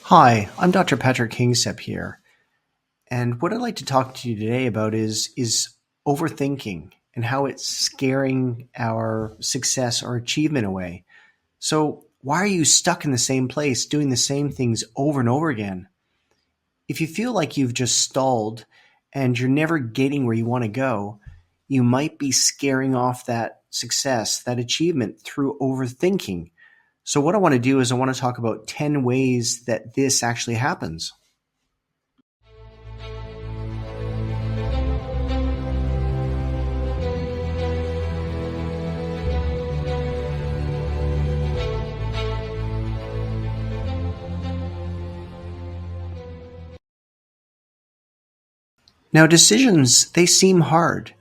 Hi, I'm Dr. Patrick Kingsep here, and what I'd like to talk to you today about is overthinking and how it's scaring our success or achievement away. So, why are you stuck in the same place doing the same things over and over again? If you feel like you've just stalled and you're never getting where you want to go, you might be scaring off that success, that achievement through overthinking. So, what I want to do is I want to talk about 10 ways that this actually happens. Now, decisions, they seem hard.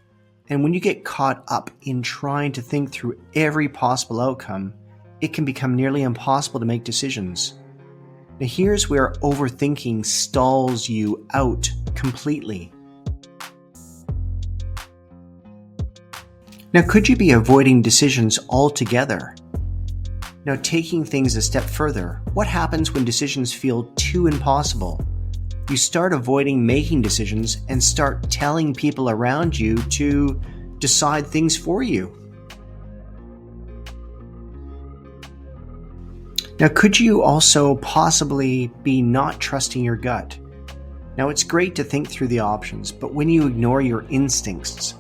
And when you get caught up in trying to think through every possible outcome, it can become nearly impossible to make decisions. Now, here's where overthinking stalls you out completely. Now, could you be avoiding decisions altogether? Now, taking things a step further, what happens when decisions feel too impossible? You start avoiding making decisions and start telling people around you to decide things for you. Now, could you also possibly be not trusting your gut? Now, it's great to think through the options, but when you ignore your instincts,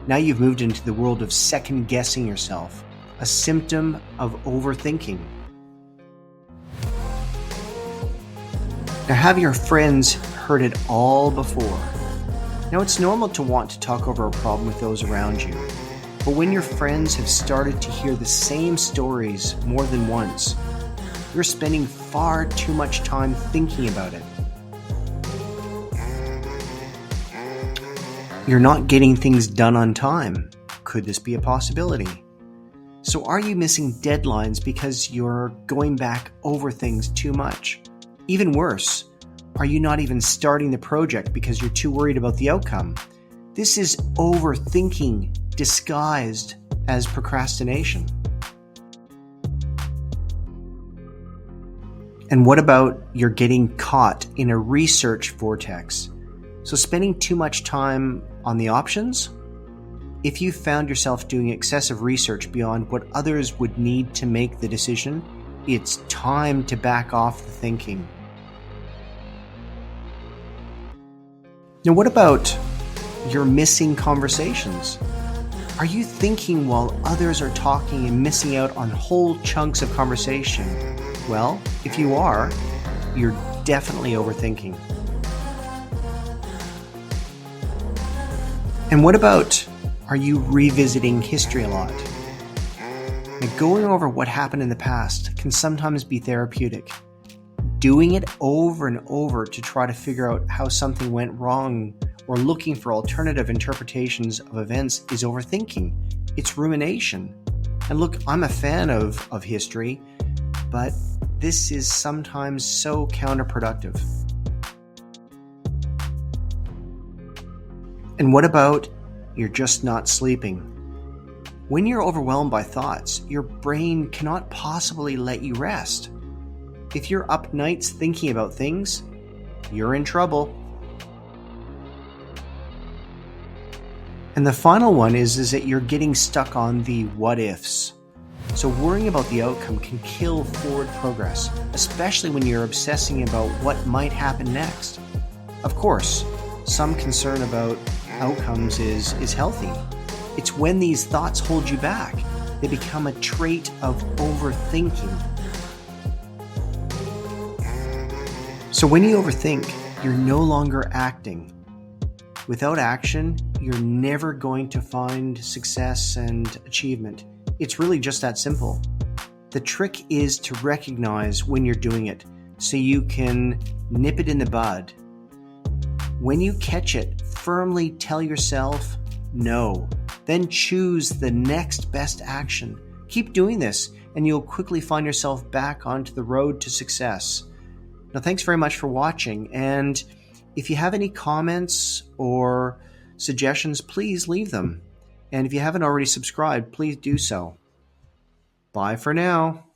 now you've moved into the world of second-guessing yourself, a symptom of overthinking. Now, have your friends heard it all before? Now, it's normal to want to talk over a problem with those around you. But when your friends have started to hear the same stories more than once, you're spending far too much time thinking about it. You're not getting things done on time. Could this be a possibility? So are you missing deadlines because you're going back over things too much? Even worse, are you not even starting the project because you're too worried about the outcome? This is overthinking disguised as procrastination. And what about you're getting caught in a research vortex? So spending too much time on the options? If you found yourself doing excessive research beyond what others would need to make the decision, it's time to back off the thinking. Now, what about your missing conversations? Are you thinking while others are talking and missing out on whole chunks of conversation? Well, if you are, you're definitely overthinking. And what about, are you revisiting history a lot? Now, going over what happened in the past can sometimes be therapeutic. Doing it over and over to try to figure out how something went wrong or looking for alternative interpretations of events is overthinking. It's rumination. And look, I'm a fan of history, but this is sometimes so counterproductive. And what about you're just not sleeping? When you're overwhelmed by thoughts, your brain cannot possibly let you rest. If you're up nights thinking about things, you're in trouble. And the final one is that you're getting stuck on the what ifs. So worrying about the outcome can kill forward progress, especially when you're obsessing about what might happen next. Of course, some concern about outcomes is healthy. It's when these thoughts hold you back. They become a trait of overthinking. So when you overthink, you're no longer acting. Without action, you're never going to find success and achievement. It's really just that simple. The trick is to recognize when you're doing it so you can nip it in the bud. When you catch it, firmly tell yourself no. Then choose the next best action. Keep doing this, and you'll quickly find yourself back onto the road to success. Now, thanks very much for watching, and if you have any comments or suggestions, please leave them. And if you haven't already subscribed, please do so. Bye for now.